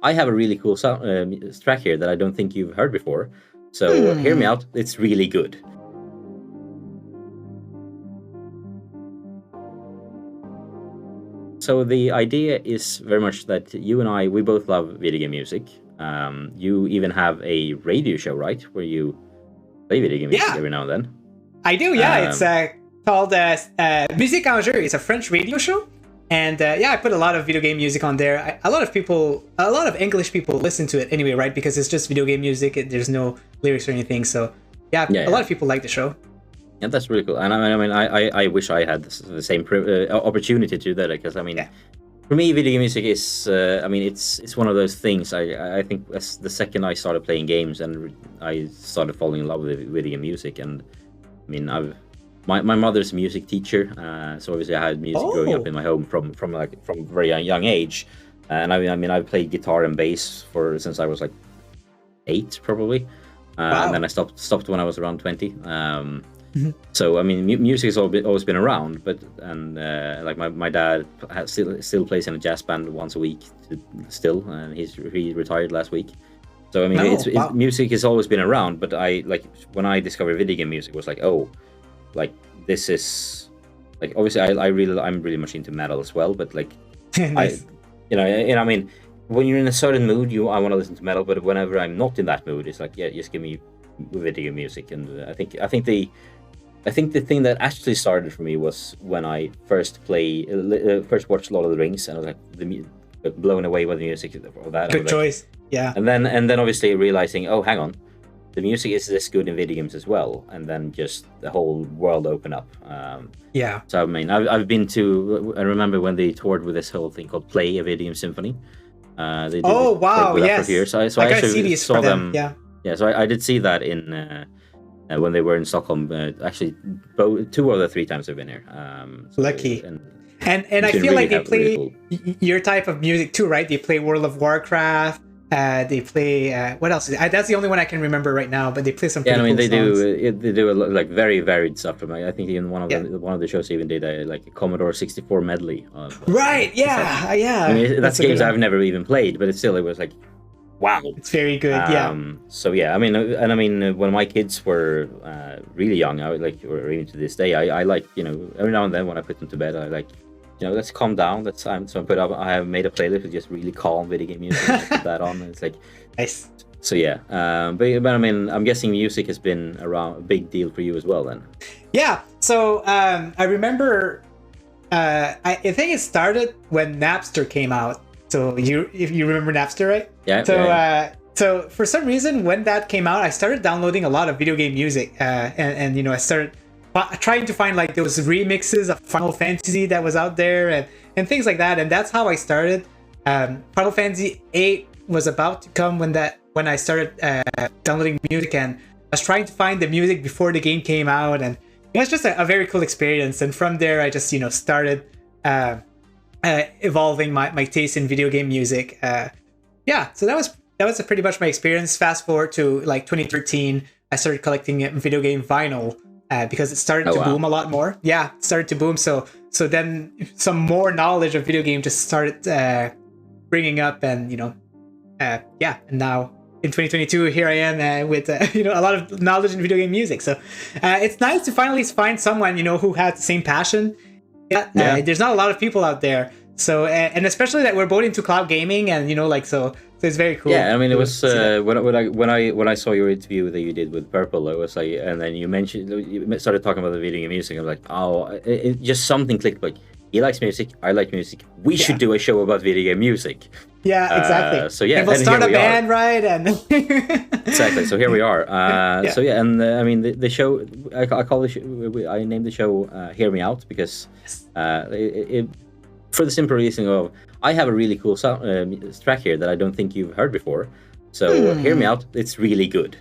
I have a really cool track here that I don't think you've heard before. So hear me out. It's really good. So the idea is very much that you and I, we both love video game music. You even have a radio show, right, where you play video game music every now and then. I do, yeah. It's called Musique en Jeu. It's a French radio show. And I put a lot of video game music on there. A lot of English people listen to it anyway, right? Because it's just video game music. There's no lyrics or anything. So a lot of people like the show. Yeah, that's really cool. And I wish I had the same opportunity to do that, because for me, video game music is it's one of those things. I think the second I started playing games and I started falling in love with video game music. And my mother's a music teacher, so obviously I had music growing up in my home from a very young age. And I played guitar and bass since I was like 8 probably. And then I stopped when I was around 20. So music has always been around, but my dad still plays in a jazz band once a week still, and he retired last week. So music has always been around, but when I discovered video game music, it was this is obviously I'm really much into metal as well, but nice. When you're in a certain mood, I want to listen to metal, but whenever I'm not in that mood, it's just give me video music. And I think the thing that actually started for me was when I first watched Lord of the Rings, and I was blown away by the music of that. Good choice. Yeah. And then obviously realizing, oh, hang on, the music is this good in video games as well, and then just the whole world opened up. So I've been to. I remember when they toured with this whole thing called Play a Video Game Symphony. They did yes. For years. So I actually saw them. Yeah. So I did see that in. When they were in Stockholm, actually, 2 or 3 times they've been here. Lucky. And I feel like they play your type of music too, right? They play World of Warcraft. They play what else? That's the only one I can remember right now. But they play some. Cool they songs. They do very varied stuff. I think even one of the shows even did a Commodore 64 medley. Right? Yeah. That's games I've never even played, but it was like. Wow, it's very good. So when my kids were really young, I would or even to this day, I every now and then when I put them to bed, I let's calm down. So I have made a playlist with just really calm video game music. I put that on, and it's nice. So but I'm guessing music has been a big deal for you as well, then. Yeah. So I remember, I think it started when Napster came out. So if you remember Napster, right? Yeah. So for some reason, when that came out, I started downloading a lot of video game music, and I started trying to find those remixes of Final Fantasy that was out there and things like that. And that's how I started. Final Fantasy VIII was about to come when I started downloading music, and I was trying to find the music before the game came out, and it was just a very cool experience. And from there, I just started. Evolving my taste in video game music. So that was pretty much my experience. Fast forward to 2013, I started collecting video game vinyl because it started to boom a lot more. Yeah, it started to boom. So then some more knowledge of video game just started bringing up, and and now in 2022 here I am with a lot of knowledge in video game music. So it's nice to finally find someone who has the same passion. There's not a lot of people out there, so and especially that we're both into cloud gaming, and so it's very cool. Yeah, it was when I saw your interview that you did with Purple, it was and then you started talking about the video game music. I'm like, it just something clicked. He likes music, I like music. We should do a show about video game music. Yeah, exactly. And we'll start a band, right? And exactly. So here we are. The show I named the show "Hear Me Out" because for the simple reason of I have a really cool track here that I don't think you've heard before. So hear me out. It's really good.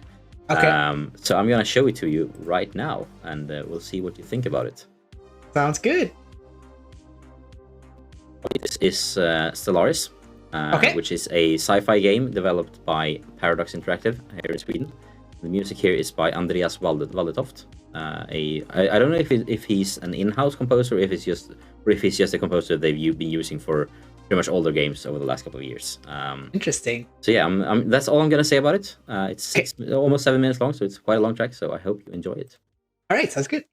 Okay. So I'm gonna show it to you right now, and we'll see what you think about it. Sounds good. This is Stellaris, which is a sci-fi game developed by Paradox Interactive here in Sweden. The music here is by Andreas Waldetoft. I don't know if he's an in-house composer, or if he's just a composer they've been using for pretty much older games over the last couple of years. Interesting. So yeah, that's all I'm gonna say about it. It's almost 7 minutes long, so it's quite a long track. So I hope you enjoy it. All right, sounds good.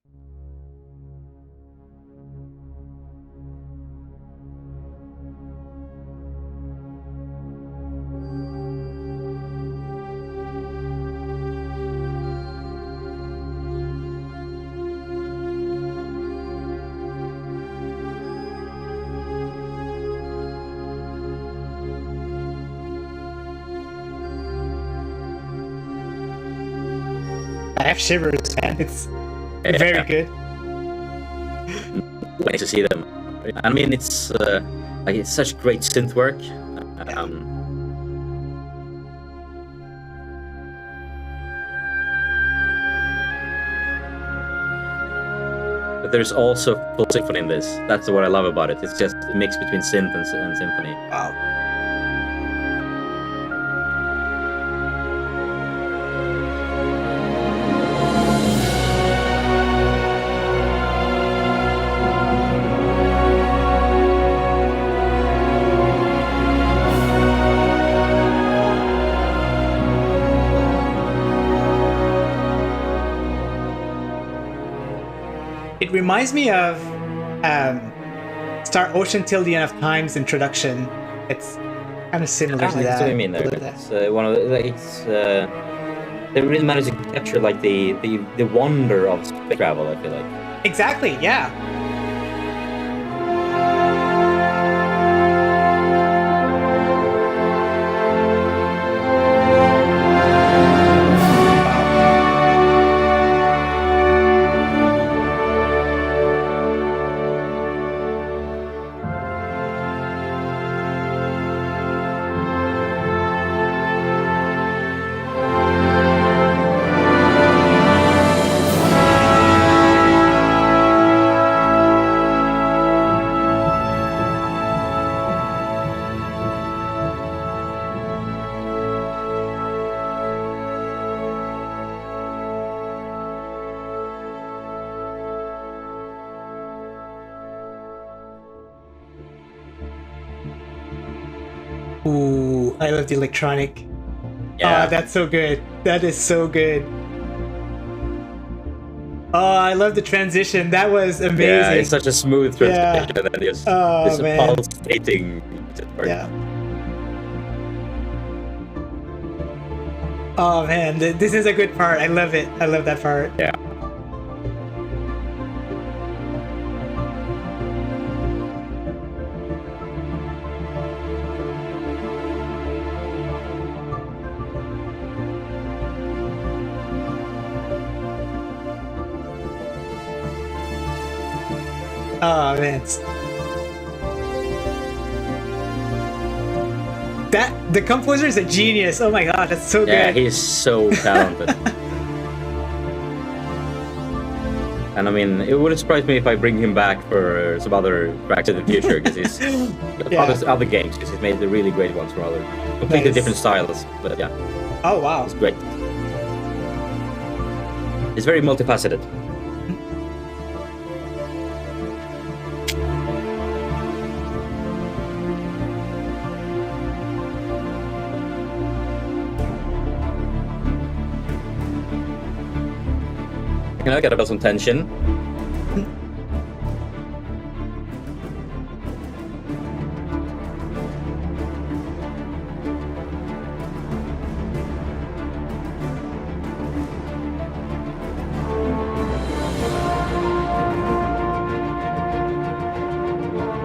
I have shivers, man. It's very good. Nice to see them. I mean, it's such great synth work. But there's also full symphony in this. That's what I love about it. It's just a mix between synth and symphony. Wow. It reminds me of Star Ocean Till the End of Time's introduction. It's kind of similar to that. That's what I mean there. It's one of the, they really managed to capture like the wonder of space travel, I feel like. Exactly, yeah. Ooh, I love the electronic. Yeah. Oh, that's so good. That is so good. Oh, I love the transition. That was amazing. Yeah, it's such a smooth transition. And then there's pulsating. Yeah. Oh man, this is a good part. I love it. I love that part. Yeah. Oh man, the composer is a genius. Oh my god, that's so good. Yeah, he's so talented. And I mean, it wouldn't surprise me if I bring him back for some other tracks in the future, because he's other games, because he's made the really great ones from other completely different styles. But yeah. Oh wow, it's great. It's very multifaceted. You know, gotta build some tension.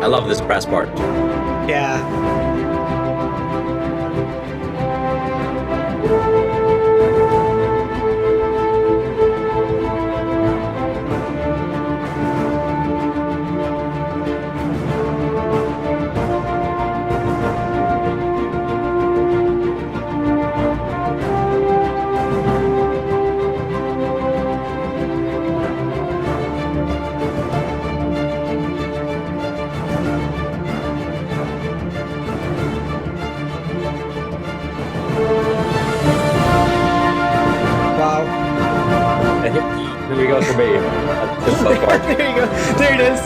I love this brass part. Yeah. Here we go for me. This part. There you go. There it is.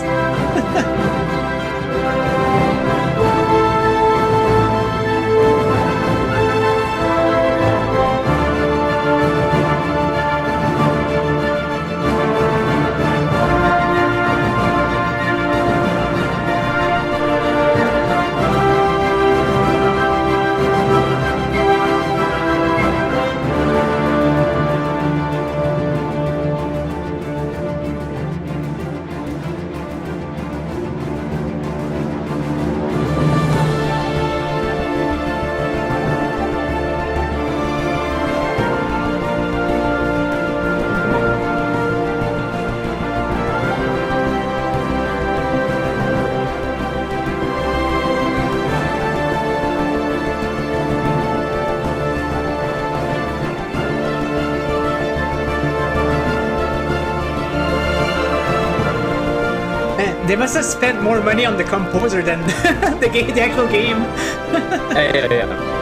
they must have spent more money on the composer than the actual game. Yeah.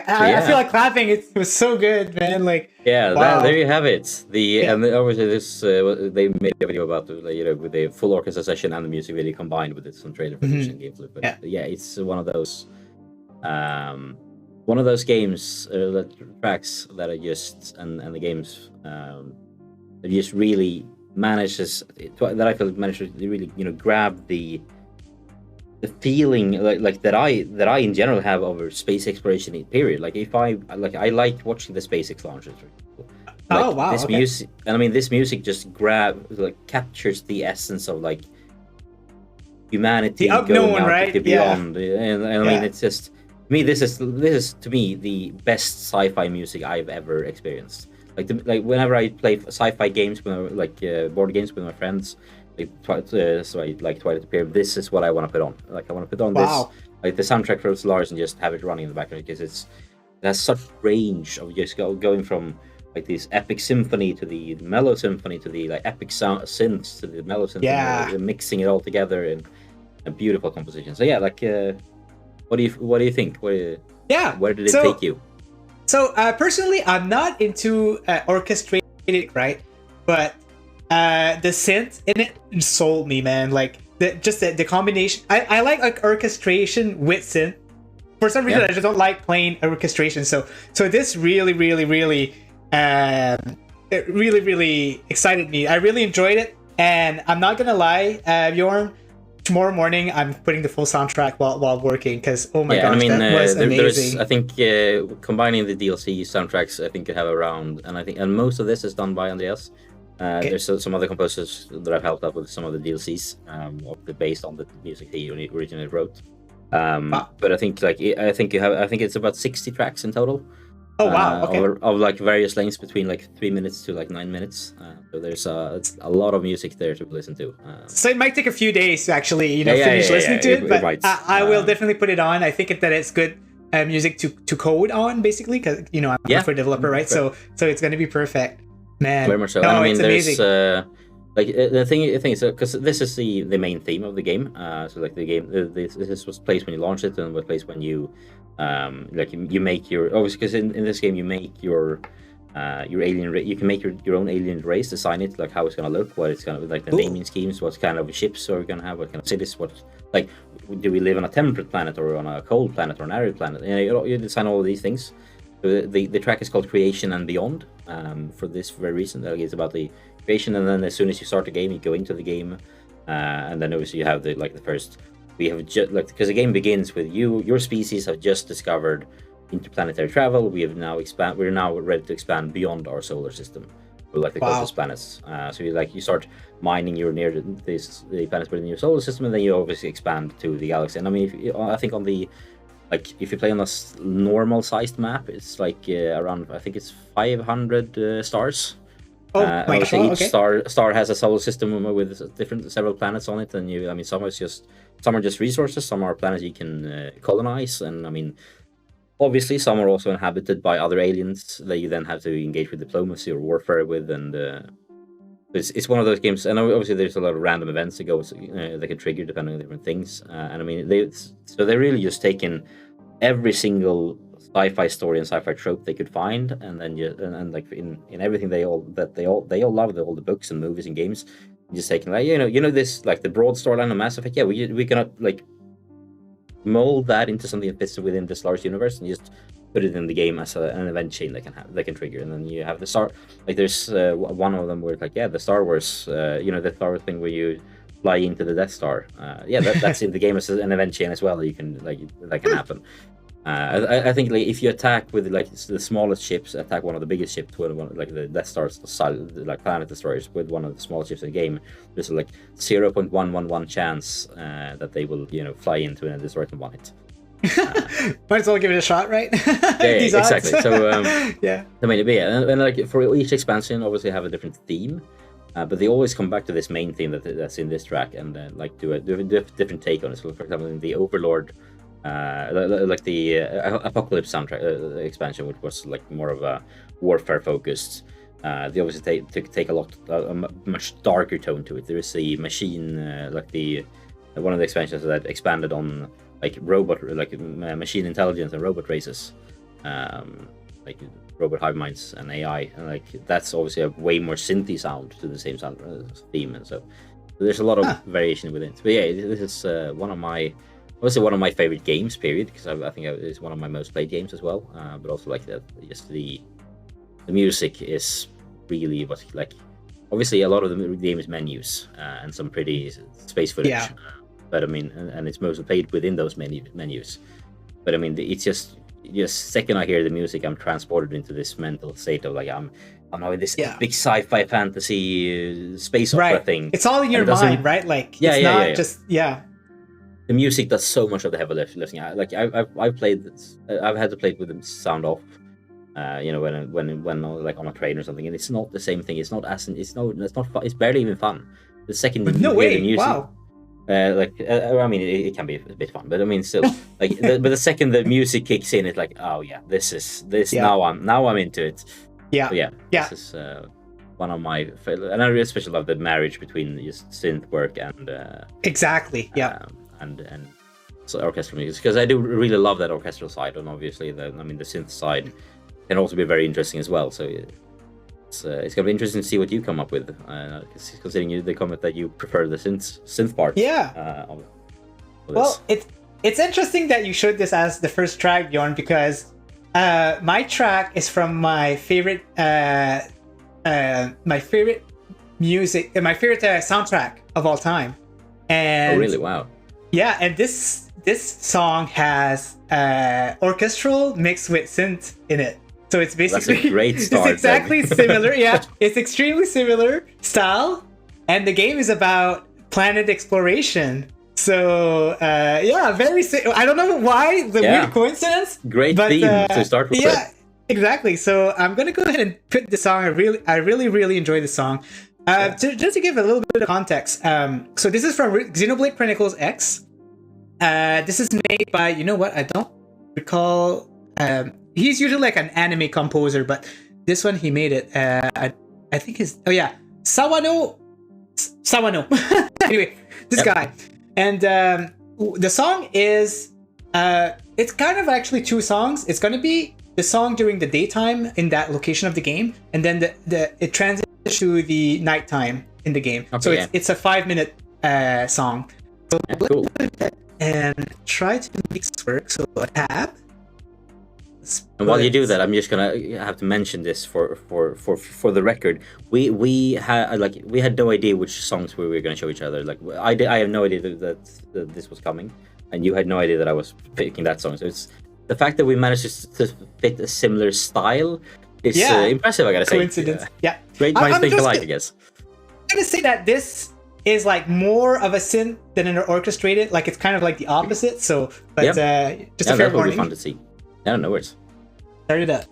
I feel like clapping. It was so good, man. Like, yeah, wow. there you have it. And obviously this they made a video about with the full orchestra session and the music video combined with some trailer footage and gameplay. But yeah, it's one of those games tracks that are just and the games that just really manages that I feel manages to really grab the feeling like that I in general have over space exploration period. Like if I liked watching the SpaceX launches. Oh wow! This music, and I mean this music just captures the essence of like humanity going out right? to beyond, and I mean it's just to me this is to me the best sci-fi music I've ever experienced. Like whenever I play sci-fi games, board games with my friends. So I like Twilight Imperium. This is what I want to put on. Like I want to put on this, like the soundtrack for Stellaris, and just have it running in the background because it has such range of just going from like this epic symphony to the mellow symphony to the like epic synths to the mellow symphony, mixing it all together in a beautiful composition. So yeah, like what do you think? Where did it take you? So personally, I'm not into orchestrated, right? But the synth in it sold me, man. Like the combination. I like orchestration with synth. For some reason, I just don't like plain orchestration. So this really excited me. I really enjoyed it, and I'm not gonna lie, Bjorn. Tomorrow morning, I'm putting the full soundtrack while working because that was amazing. I think combining the DLC soundtracks, I think you have around, and most of this is done by Andreas. There's some other composers that I've helped out with some of the DLCs, based on the music he originally wrote. But I think it's about 60 tracks in total. Oh wow! Okay. Of like various lengths between like 3 minutes to like 9 minutes. So there's a lot of music there to listen to. So it might take a few days to actually finish listening to it, but I will definitely put it on. I think that it's good music to code on, basically, because I'm a software developer, right? So it's going to be perfect. Man, very much so. No, it's amazing. The thing is because this is the main theme of the game. So like the game, this was placed when you launched it, and was placed when you you make your obviously because in this game you make your alien race. You can make your own alien race, design it like how it's gonna look, what it's gonna like the naming schemes, what kind of ships are we gonna have, what kind of cities, what like do we live on a temperate planet or on a cold planet or an arid planet? You design all of these things. The track is called Creation and Beyond, for this very reason. That it's about the creation, and then as soon as you start the game, you go into the game, and then obviously you have the first. We have just because the game begins with your species have just discovered interplanetary travel. We're now ready to expand beyond our solar system, to the closest planets. So you start mining. You're near the planets within your solar system, and then you obviously expand to the galaxy. And I mean, I think on the if you play on a normal sized map, it's around, I think it's 500 stars. Each star has a solar system with several planets on it, and some are just resources, some are planets you can colonize, and I mean, obviously some are also inhabited by other aliens that you then have to engage with diplomacy or warfare with, and it's one of those games. And obviously there's a lot of random events that can trigger depending on different things, and I mean they're really just taking every single sci-fi story and sci-fi trope they could find, and then in everything they all love, all the books and movies and games, just taking this the broad storyline of Mass Effect. We cannot mold that into something that fits within the Stellaris universe, and you just put it in the game as an event chain that can trigger, and then you have the Star. Like there's one of them where it's like the Star Wars, the Star Wars thing where you fly into the Death Star. That's in the game as an event chain as well. You can that can happen. I think like if you attack with like the smallest ships, attack one of the biggest ships, like the Death Star's like planet destroyers with one of the smallest ships in the game, there's like 0.111 chance that they will fly into and destroy it in one hit. Might as well give it a shot, right? Exactly. So yeah. I mean, and like for each expansion, obviously have a different theme, but they always come back to this main theme that's in this track and like do a different take on it. So for example, in the Overlord. Like the Apocalypse soundtrack expansion, which was like more of a warfare focused. They obviously take a much darker tone to it. There is a machine, like one of the expansions that expanded on like machine intelligence and robot races, like robot hive minds and AI, and like that's obviously a way more synthy sound to the same sound theme, and so there's a lot of variation within it. But yeah, this is one of my favorite games, period, because I think it's one of my most played games as well. But also like just the music is really what like obviously a lot of the game is menus and some pretty space footage. Yeah. But I mean, and it's mostly played within those menus. But I mean, it's just second I hear the music, I'm transported into this mental state of like I'm now in this big sci-fi fantasy space opera thing. It's all in your mind, right? Like it's not just The music does so much of the heavy lifting. Like I've played this, I've had to play it with the sound off, when like on a train or something, and it's not the same thing. It's not fun. It's barely even fun. The second you hear the music, wow. I mean, it can be a bit fun, but I mean, still, like, but the second the music kicks in, it's like, oh yeah, this. Now I'm into it. Yeah, so, This is one of my favorite, and I really especially love the marriage between just synth work and exactly, and so orchestral music, because I do really love that orchestral side, and obviously the synth side can also be very interesting as well. So it's gonna be interesting to see what you come up with, considering the comment that you prefer the synth part. Yeah. Well, it's interesting that you showed this as the first track, Bjorn, because my track is from my favorite music, my favorite soundtrack of all time. And oh really? Wow. Yeah, and this song has orchestral mixed with synth in it. So it's basically that's a great start. It's exactly similar. Yeah, it's extremely similar style, and the game is about planet exploration. So very. I don't know why the weird coincidence. Great theme to start with. Yeah, exactly. So I'm gonna go ahead and put the song. I really enjoy the song. Just to give a little bit of context, so this is from Xenoblade Chronicles X. This is made by, I don't recall. He's usually like an anime composer, but this one he made it. I think Sawano. Anyway, this guy, and the song is it's kind of actually two songs. It's gonna be the song during the daytime in that location of the game, and then it transitions to the nighttime in the game. Okay, so it's a 5-minute song. So cool. And try to make this work. So a tab. And while you do that, I'm just gonna have to mention this for the record. We had no idea which songs we were gonna show each other. Like I have no idea that this was coming, and you had no idea that I was picking that song. So it's the fact that we managed to fit a similar style is impressive. I gotta say. Coincidence. Yeah. Great minds think alike, I guess. I'm gonna say that this is like more of a synth than an orchestrated. Like it's kind of like the opposite. So, but just a fair warning. That would be fun to see. I don't know words. Start it up.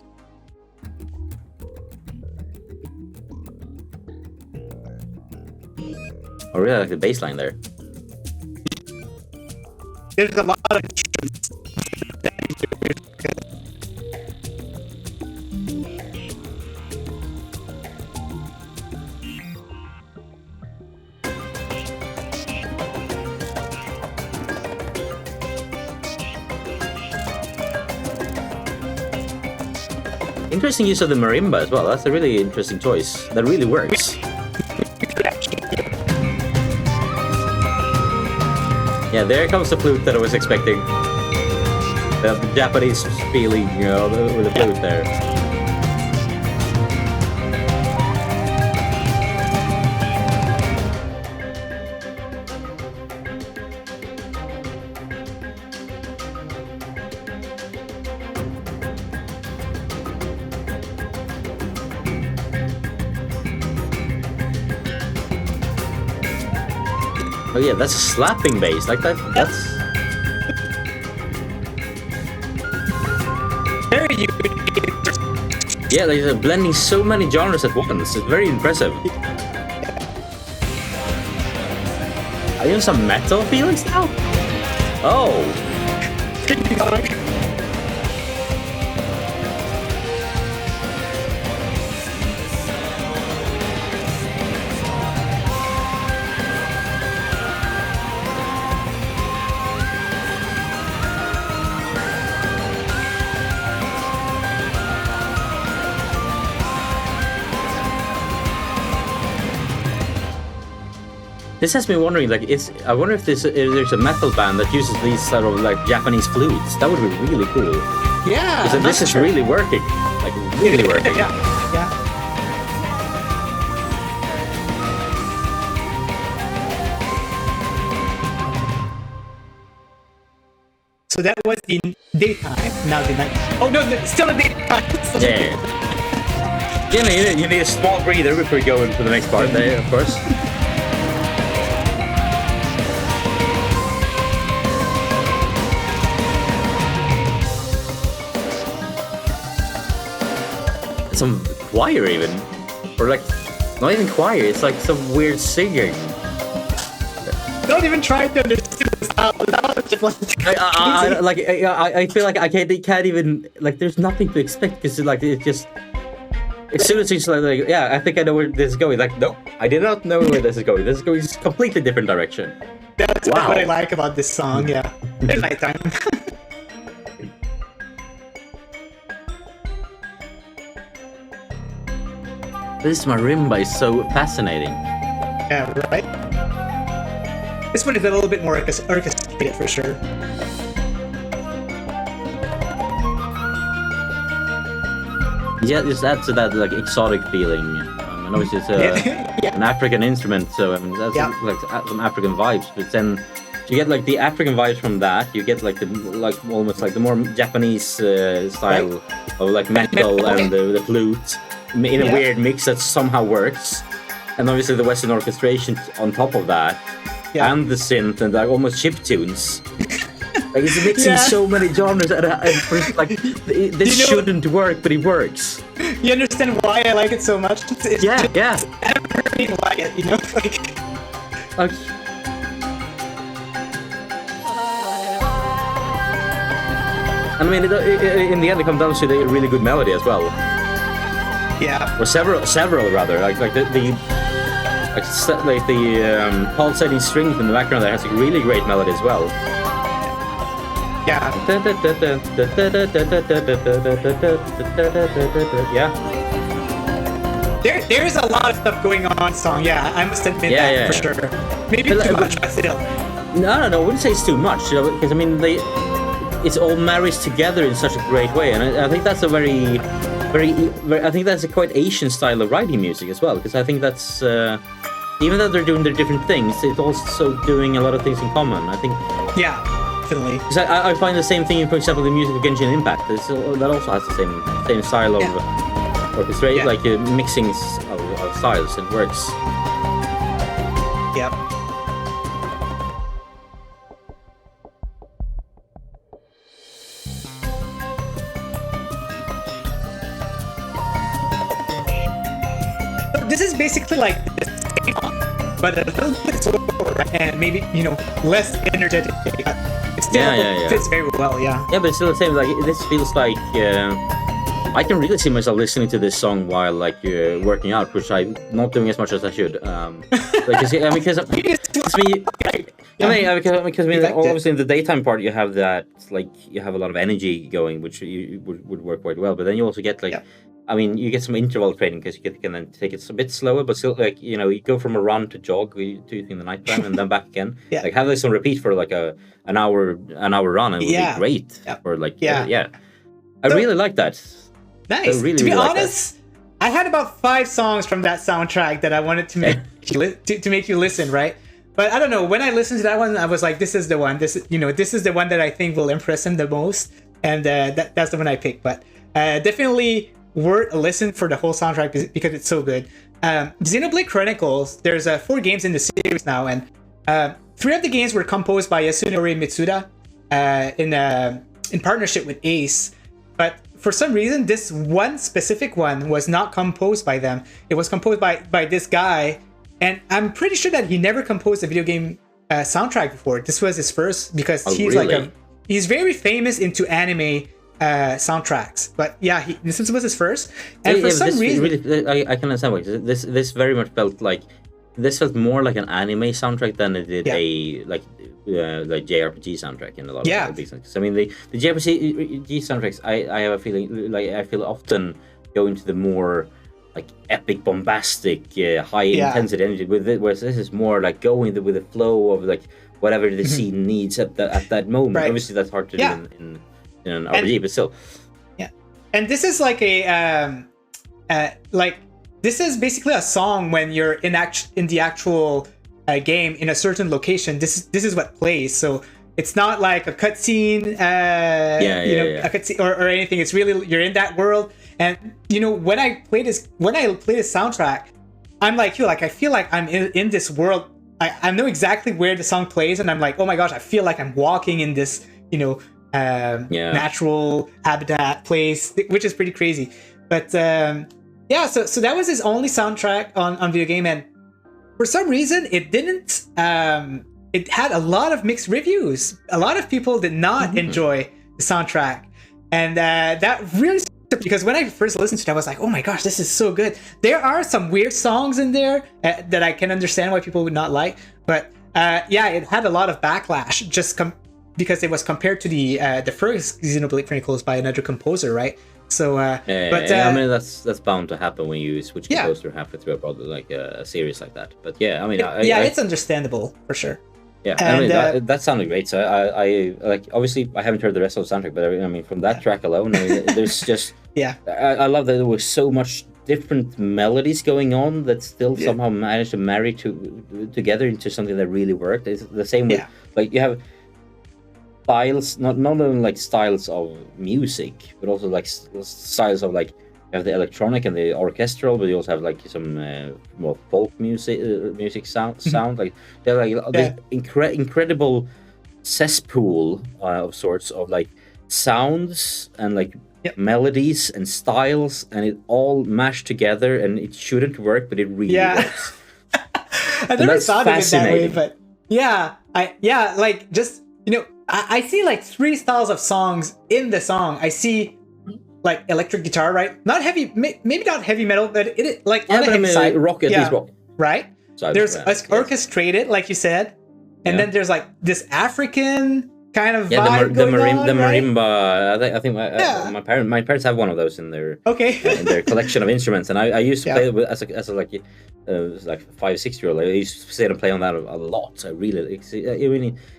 I really like the bass line there. There's a lot of instruments. Interesting use of the marimba as well. That's a really interesting choice. That really works. Yeah, there comes the flute that I was expecting. The Japanese feeling, with the flute there. Oh yeah, that's a slapping bass. Like that's very unique. Yeah, like they're blending so many genres at once. It's very impressive. Are you in some metal feelings now? Oh. This has me wondering, like, I wonder if there's a metal band that uses these sort of like Japanese flutes. That would be really cool. Yeah. Because this is really working, like really working. Yeah. Yeah. So that was in daytime, now the night. Oh no, still in daytime. Yeah. You need a small breather before you go into the next part there, of course. Some choir even, or like not even choir. It's like some weird singing. Don't even try to understand the style. I feel like I can't even like. There's nothing to expect because like it just. As soon as it's like yeah, I think I know where this is going. Like no, I did not know where this is going. This is going a completely different direction. That's what I like about this song. Yeah, at nighttime. This marimba is so fascinating. Yeah, right? This one is a little bit more orchestrated for sure. Yeah, just adds to that like exotic feeling. And obviously it's an African instrument, so that's like some African vibes. But then you get like the African vibes from that. You get like almost like the more Japanese style of like metal and the flute. In a weird mix that somehow works, and obviously the Western orchestration on top of that, and the synth and like almost chip tunes. Like it's mixing so many genres, and like this shouldn't work, but it works. You understand why I like it so much? It's yeah. I never really like it, you know. Like. I mean, in the end, it comes down to a really good melody as well. Yeah. Or several rather. Like the pulsating strings in the background there has a really great melody as well. Yeah. Yeah. There's a lot of stuff going on in the song. Yeah, I must admit that for sure. Maybe too much, but still. No, I wouldn't say it's too much. Because I mean, it's all marries together in such a great way, and I think that's a very, I think that's a quite Asian style of writing music as well. Because I think that's even though they're doing their different things, it's also doing a lot of things in common. I think. Yeah, definitely. Because I find the same thing in, for example, the music of Genshin Impact. That also has the same style of orchestration, like mixing of styles. It works. Yep. This is basically like the same song, but a little bit slower and maybe less energetic. It still fits very well. Yeah. Yeah, but it's still the same. Like this feels like I can really see myself listening to this song while like working out, which I'm not doing as much as I should. Because obviously in the daytime part you have that you have a lot of energy going, which would work quite well. But then you also get I mean, you get some interval training because you can then take it a bit slower, but still, like, you know, you go from a run to jog in the nighttime and then back again. Yeah. Like, have this on repeat for like an hour run, and it would be great. Yeah. Or like, I really like that. Nice. Really, to be really honest, I had about 5 songs from that soundtrack that I wanted to make to make you listen, right? But I don't know. When I listened to that one, I was like, "This is the one. This is the one that I think will impress him the most," and that's the one I picked. But definitely worth a listen for the whole soundtrack because it's so good. Xenoblade Chronicles. There's 4 games in the series now, and 3 of the games were composed by Yasunori Mitsuda in partnership with Ace. But for some reason, this one specific one was not composed by them. It was composed by this guy, and I'm pretty sure that he never composed a video game soundtrack before. This was his first, because he's very famous into anime soundtracks. But yeah, this was his first, and for some reason, really, I can understand why this very much felt like. This felt more like an anime soundtrack than it did a like JRPG soundtrack in a lot of these things. I mean, the JRPG soundtracks, I have a feeling like I feel often go into the more like epic, bombastic, high intensity energy with it, whereas this is more like going with the flow of like whatever the scene needs at that moment. Right. Obviously, that's hard to do in an RPG, but still. Yeah, and this is like this is basically a song when you're in the actual game in a certain location. This is what plays. So it's not like a cutscene, a cutscene or anything. It's really, you're in that world. And when I play this soundtrack, I'm like you. Like, I feel like I'm in this world. I know exactly where the song plays, and I'm like, oh my gosh, I feel like I'm walking in this natural habitat place, which is pretty crazy. But so that was his only soundtrack on video game, and for some reason it didn't. It had a lot of mixed reviews. A lot of people did not enjoy the soundtrack, and that really, because when I first listened to it, I was like, oh my gosh, this is so good. There are some weird songs in there that I can understand why people would not like, but it had a lot of backlash just because it was compared to the first Xenoblade Chronicles by another composer, right? So, I mean, that's bound to happen when you switch composer halfway through a product like a series like that. But yeah, I mean, it's understandable for sure. Yeah, and, I mean that sounded great. So I like, obviously I haven't heard the rest of the soundtrack, but I mean from that track alone, I mean, there's just I love that there was so much different melodies going on that still somehow managed to marry together into something that really worked. It's the same with like you have styles, not only like styles of music, but also like styles of like, you have the electronic and the orchestral, but you also have like some more folk music sound. Like they're like this incredible cesspool of sorts of like sounds and like melodies and styles, and it all mashed together, and it shouldn't work, but it really works. I never thought of it that way, but like just I see like 3 styles of songs in the song. I see like electric guitar, right? Not heavy, maybe not heavy metal, but it like on the heavy side, rock, at least rock, right? There's orchestrated, like you said, and then there's like this African kind of vibe the right? marimba. I think my parents have one of those in their in their collection of instruments, and I used to play it with, as a like 5-6-year-old. I used to sit and play on that a lot. I really,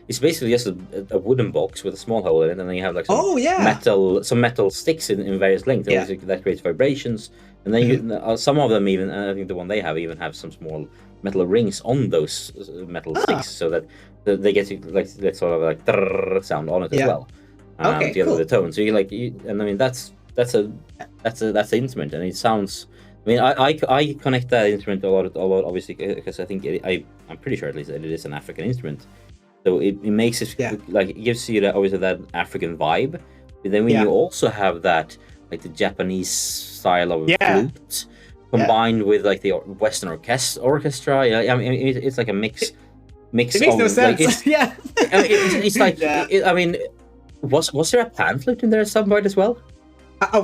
it's basically just a wooden box with a small hole in it, and then you have like some metal sticks in various lengths. That creates vibrations, and then some of them even, I think the one they have have some small metal rings on those metal sticks, so that they get like that sort of like sound on it as well. Together with the tone. So and I mean that's an instrument, and it sounds. I mean, I connect that instrument a lot, obviously, because I think I'm pretty sure at least that it is an African instrument. So it makes it like, it gives you obviously that African vibe. But then when you also have that like the Japanese style of flute combined with like the Western orchestra, I mean it's like a mix. It makes no sense. Like, it's like I mean, was there a pan flute in there at some point as well? A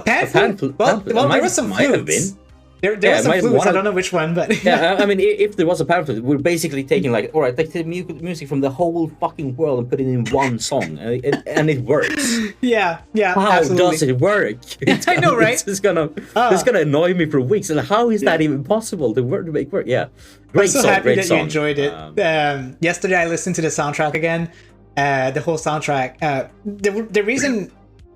pan flute? Well, there was some flutes. There was some flutes. I don't know which one, but yeah. I mean, if there was a pamphlet, we're basically taking like, all right, like the music from the whole fucking world and put it in one song, and it works. Yeah. How absolutely. does it work? I know, right? It's gonna annoy me for weeks. And how is that even possible to make work? Yeah, great song. I'm so happy that you enjoyed it. Yesterday, I listened to the soundtrack again, the whole soundtrack. The reason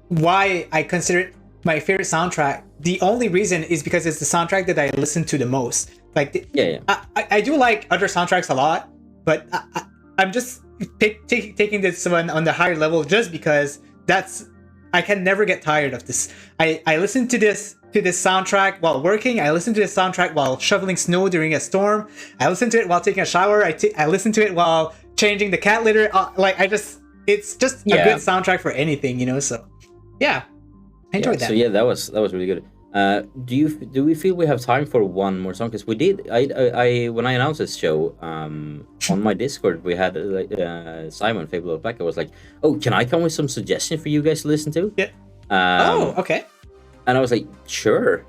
why I consider it my favorite soundtrack, the only reason is because it's the soundtrack that I listen to the most. Like, I do like other soundtracks a lot, but I'm just taking this one on the higher level just because I can never get tired of this. I listen to this soundtrack while working. I listen to this soundtrack while shoveling snow during a storm. I listen to it while taking a shower. I listen to it while changing the cat litter. It's just a good soundtrack for anything, So yeah. I enjoyed that. So that was really good. Do we feel we have time for one more song? Because we did. I when I announced this show on my Discord, we had Simon Fabled Alpaca was like, "Oh, can I come with some suggestions for you guys to listen to?" Yeah. Okay. And I was like, "Sure."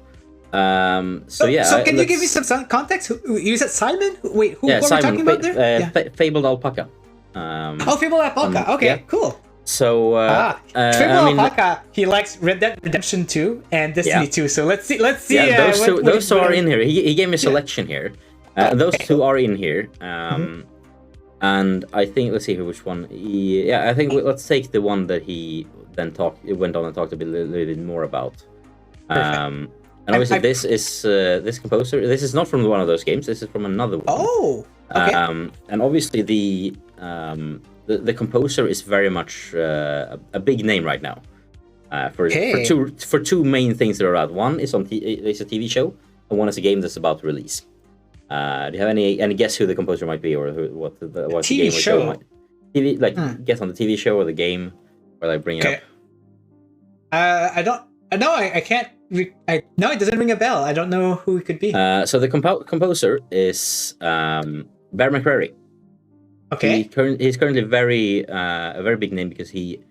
So can you give me some context? You said Simon? Wait, who were Simon, we talking about there? Fabled Alpaca. Fabled Alpaca. Okay, cool. So Fabled Alpaca, he likes Red Dead Redemption 2 and Destiny 2. So let's see. Yeah, those two are in here. He gave me a selection here. Those two are in here. And I think let's see which one. I think let's take the one that he then went on and talked a little bit more about. And obviously this composer. This is not from one of those games. This is from another one. Oh, okay. And obviously the composer is very much a big name right now for two main things that are out. One is it's a TV show, and one is a game that's about to release. Do you have any guess who the composer might be, or what the TV game show might guess on the TV show or the game, or bring it up? I don't. No, I can't. No, it doesn't ring a bell. I don't know who it could be. So the composer is Bear McCreary. Okay. He's currently a very big name because he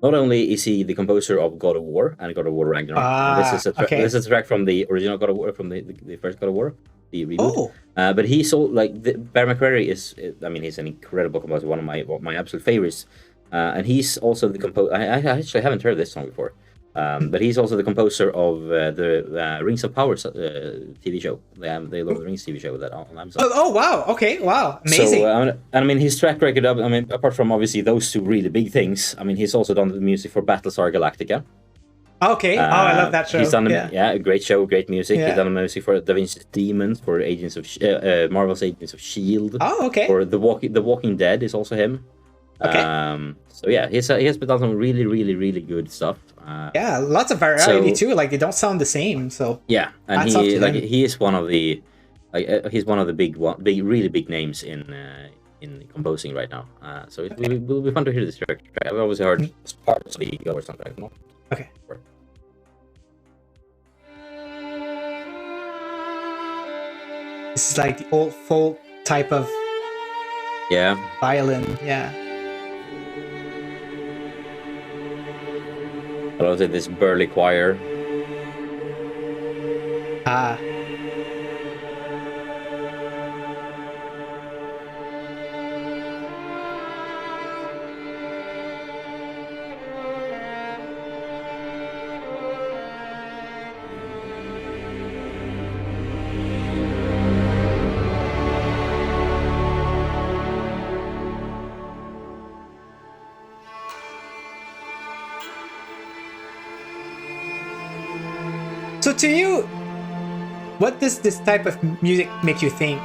not only is he the composer of God of War and God of War Ragnarok. This is a track from the original God of War, from the first God of War, the reboot. But he's Bear McCreary is. I mean, he's an incredible composer, one of my absolute favorites. And he's also the composer. I actually haven't heard this song before. But he's also the composer of the Rings of Power TV show, the Lord of the Rings TV show that on Amazon. Oh wow! Okay, wow, amazing. So, I mean, his track record. Apart from obviously those two really big things, I mean, he's also done the music for Battlestar Galactica. Okay. I love that show. He's done a great show, great music. Yeah. He's done the music for Da Vinci's Demons, for Marvel's Agents of Shield. Oh, okay. For The Walking Dead is also him. Okay. So yeah, he has been done some really, really, really good stuff. Lots of variety too. Like they don't sound the same. So yeah, and he is one of the he's one of the big really big names in composing right now. So it will be fun to hear this track. I've always heard parts of the or something. Okay. This is like the old folk type of violin. Yeah. I love it, this burly choir. So to you, what does this type of music make you think?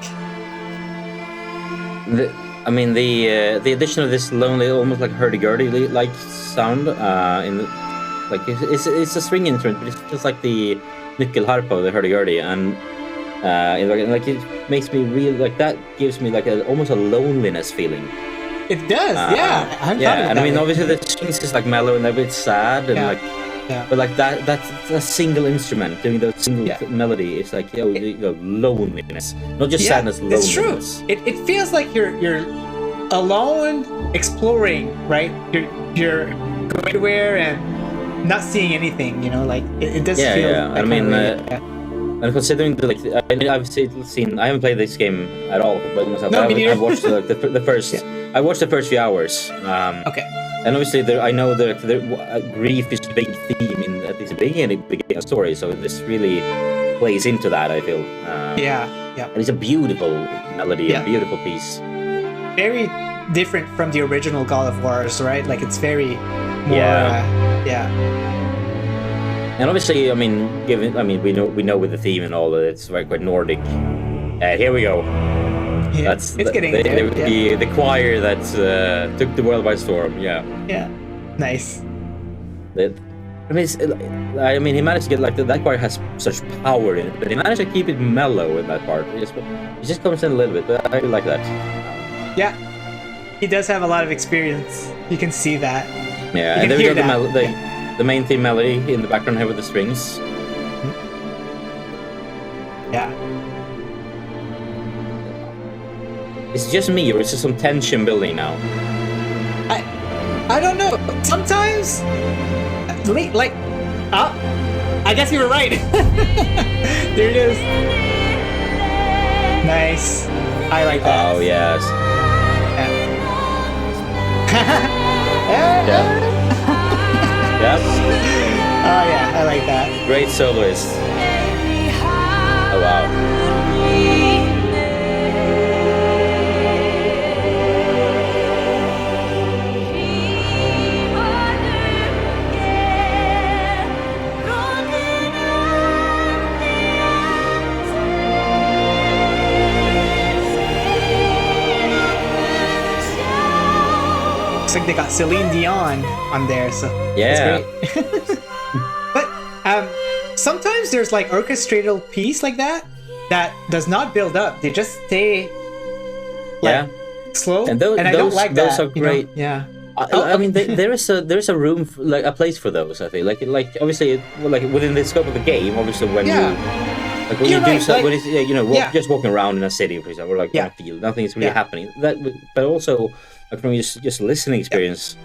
The addition of this lonely, almost like hurdy-gurdy like sound it's a string instrument, but it's just like the nyckelharpa, the hurdy-gurdy, and it makes me real that gives me almost a loneliness feeling. It does, and I mean obviously the strings is mellow and a bit sad and but that's a single instrument doing those single melody. It's loneliness, not just sadness. Loneliness. It's true. It feels like you're alone, exploring, right? You're going everywhere and not seeing anything. It does feel. I mean, And considering I've seen, I haven't played this game at all, but myself, No, me neither. I watched the first. I watched the first few hours. Okay. And obviously, I know that grief is a big theme at least the beginning of the story, so this really plays into that. I feel. Yeah. And it's a beautiful melody, a beautiful piece. Very different from the original God of Wars, right? Like it's very more. And obviously, I mean, we know with the theme and all that it's quite Nordic. Here we go. Yeah, That's it's getting there. The choir that took the world by storm. Yeah. Yeah. Nice. I mean, he managed to get that choir has such power in it, but he managed to keep it mellow in that part. It just comes in a little bit, but I really like that. Yeah. He does have a lot of experience. You can see that. Yeah, and there we go the main theme melody in the background here with the strings. Yeah. Is it just me, or is there some tension building now? I don't know. Sometimes, I guess you were right. There it is. Nice. I like that. Oh yes. Yeah. Yep. Oh yeah, I like that. Great soloist. Oh wow. Looks like they got Celine Dion on there, so yeah. that's great. But sometimes there's like orchestral piece like that does not build up. They just stay slow, and I don't like those that. are great. Yeah. I mean, there is a room, a place for those. I think, like obviously, within the scope of the game, obviously when just walking around in a city, for example, in a field, nothing is really happening. But also, from just listening experience,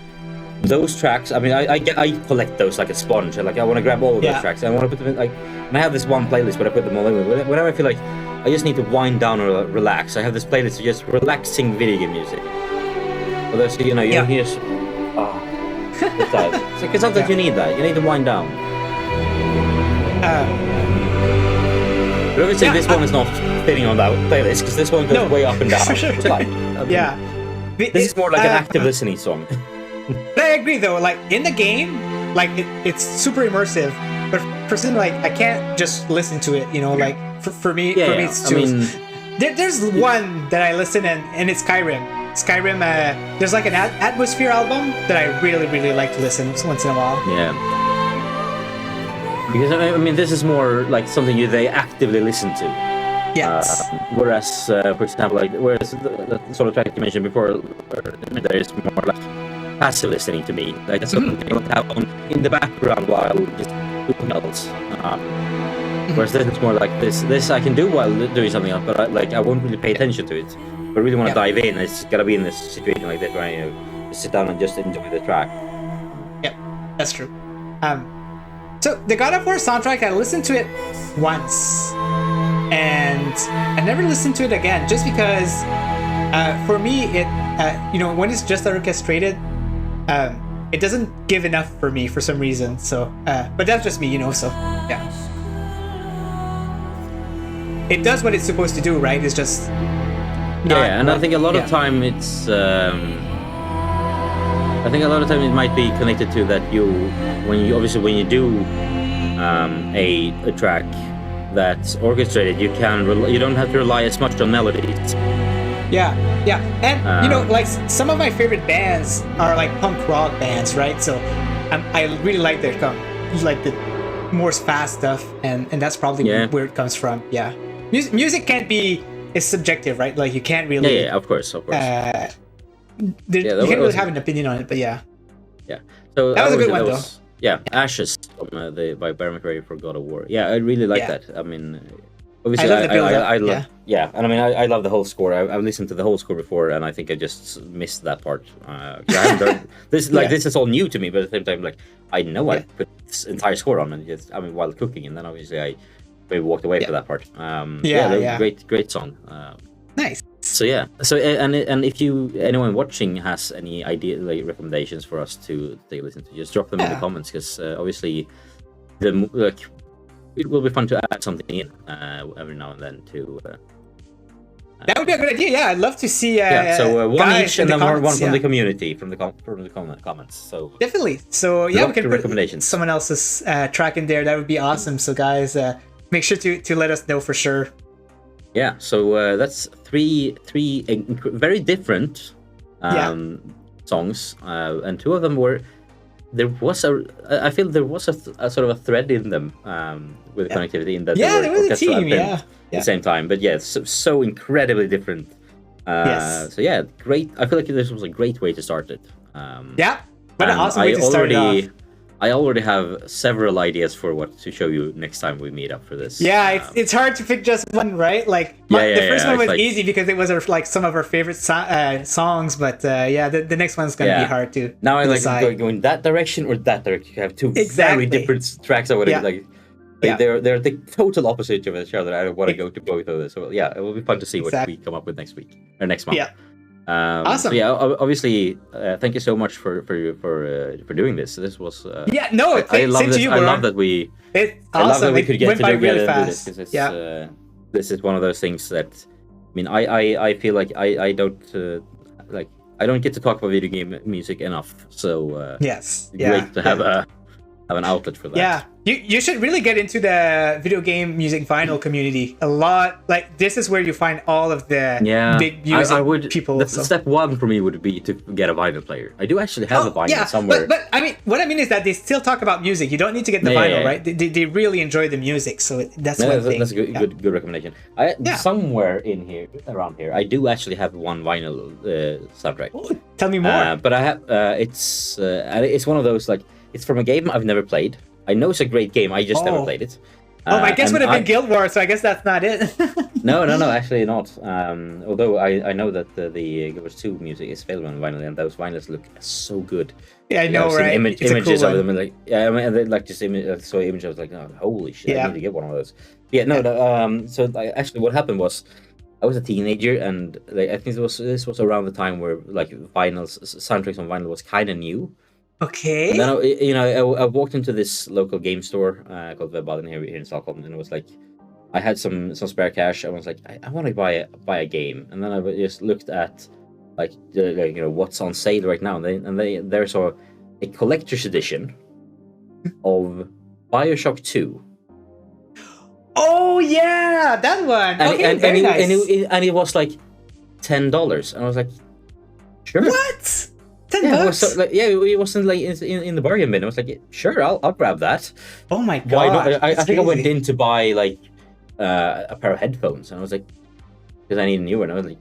those tracks. I mean, I collect those like a sponge. I want to grab all of those tracks. And I want to put them in, and I have this one playlist, but I put them all in. Whenever I feel like I just need to wind down or relax, I have this playlist of just relaxing video game music. Because sometimes you need that. You need to wind down. But obviously, this one is not fitting on that playlist because this one goes way up and down. Sure. This is more like an active listening song. But I agree, though. Like in the game, like it's super immersive. But for something like I can't just listen to it. Like for me, it's too. There's one that I listen and it's Skyrim. Skyrim, there's like an atmosphere album that I really, really like to listen once in a while. Yeah. Because I mean, this is more like something they actively listen to. Yes. Whereas, for example, the sort of track you mentioned before, there is more like passive listening to me. Like that's something I don't have on in the background while just doing else. Whereas this is more like this I can do while doing something else, but I won't really pay attention to it. But I really want to dive in. It's gotta be in this situation like that where I sit down and just enjoy the track. Yep, that's true. So the God of War soundtrack, I listened to it once, and I never listened to it again, just because for me it when it's just orchestrated, it doesn't give enough for me for some reason. So, but that's just me, So yeah, it does what it's supposed to do, right? It's just. And I think a lot of time it's. I think a lot of time it might be connected to that when you do a track that's orchestrated, you don't have to rely as much on melodies. Yeah, and like some of my favorite bands are like punk rock bands, right? So I really like the more fast stuff, and that's probably where it comes from. Yeah, music can't be. It's subjective, right? Like you can't really. Yeah, of course. You can't really have an opinion on it, but yeah. Yeah. So that was a good one, though. Yeah, Ashes by Bear McCreary for God of War. Yeah, I really like that. I mean, obviously, I love. Yeah, and I mean, I love the whole score. I've listened to the whole score before, and I think I just missed that part. I haven't heard this. This is all new to me, but at the same time, I know I put this entire score on, and while cooking, and then obviously I we walked away for that part. Great song. Nice. So and if anyone watching has any idea, like recommendations for us to take a listen to, just drop them in the comments, because obviously it will be fun to add something in every now and then to. That would be a good idea. Yeah, I'd love to see. So one each, and then one from the community, from the comments. So definitely. So yeah, we can put recommendations. Someone else's track in there. That would be awesome. So guys, make sure to let us know for sure. Yeah. So that's three very different songs, and two of them were. I feel there was a sort of a thread in them with connectivity in that they were the team, at the same time. But yeah, so incredibly different. So yeah, great. I feel like this was a great way to start it. But an awesome way to start it off. I already have several ideas for what to show you next time we meet up for this. Yeah, it's hard to pick just one, right? Like the first one was easy because it was some of our favorite songs, but the next one's gonna be hard to. Now I decide. Like going that direction or that direction. You have two very different tracks. I would like. They're the total opposite of each other. I don't want to go to both of them. So yeah, it will be fun to see what we come up with next week or next month. Yeah. Awesome. So yeah, obviously, thank you so much for doing this. This was I love that we could get together really fast. This is one of those things that I mean I feel like I don't I don't get to talk about video game music enough. So great to have an outlet for that. Yeah, you should really get into the video game music vinyl community a lot. Like this is where you find all of the big music people. Step one for me would be to get a vinyl player. I do actually have a vinyl somewhere. But I mean, what I mean is that they still talk about music. You don't need to get the vinyl, right? They really enjoy the music, so that's one thing. That's a good recommendation. Somewhere around here, I do actually have one vinyl soundtrack. Oh, tell me more. But I have it's one of those like. It's from a game I've never played. I know it's a great game. I just never played it. My guess would have been Guild Wars, so I guess that's not it. No, actually not. Although I know that the Guild Wars 2 music is available on vinyl, and those vinyls look so good. Yeah, I know, right? Images cool of them, and saw images. I was like, oh, holy shit! I need to get one of those. So actually, what happened was, I was a teenager, and I think this was around the time where soundtracks on vinyl was kind of new. Okay. And then I walked into this local game store called Fabled here in Stockholm, and it was like I had some spare cash. I was like, I want to buy a game, and then I just looked at what's on sale right now, and there's a collector's edition of BioShock 2. Oh yeah, that one. And it was like $10, and I was like, sure. What? $10? It wasn't like in the bargain bin. I was like, sure, I'll grab that. Oh my god! Why not? I think I went in to buy like a pair of headphones, and I was like, because I need a new one. I was like,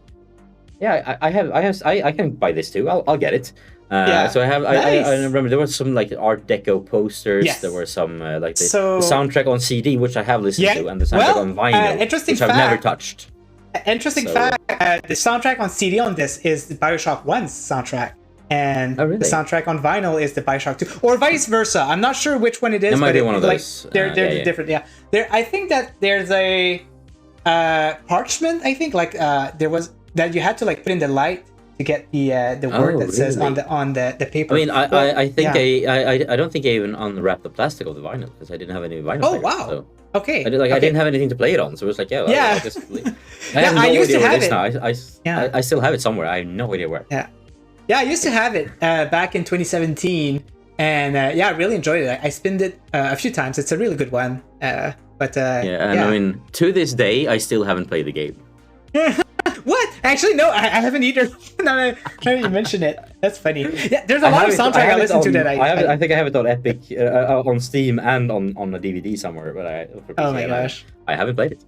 yeah, I can buy this too. I'll get it. So I have. Nice. I remember there was some like Art Deco posters. Yes. There were some the soundtrack on CD, which I have listened to, and the soundtrack on vinyl, which I've never touched. Interesting fact: the soundtrack on CD on this is the BioShock 1's soundtrack. And the soundtrack on vinyl is the BioShock 2, or vice versa. I'm not sure which one it is. It might be one of those. They're different. Yeah, I think that there's a parchment. I think there was that you had to put in the light to get the word that says on the paper. I mean, I think I don't think I even unwrapped the plastic of the vinyl because I didn't have any vinyl. Oh wow. So okay. I didn't have anything to play it on, so it was like I just. I have no idea where it is now. I still have it somewhere. I have no idea where. Yeah, I used to have it back in 2017, and I really enjoyed it. I spinned it a few times. It's a really good one. I mean, to this day, I still haven't played the game. What? Actually, no, I haven't either. Now that you mention it, that's funny. Yeah, there's a lot of soundtrack I listen to that I think I have it on Epic, on Steam, and on a DVD somewhere. But oh my gosh, I haven't played it.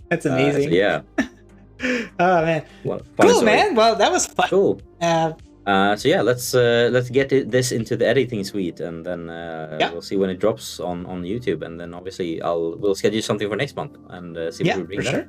That's amazing. Oh man, cool, man. Well, that was fun. Cool. Let's get this into the editing suite, and then we'll see when it drops on YouTube, and then obviously we'll schedule something for next month and see what we bring there.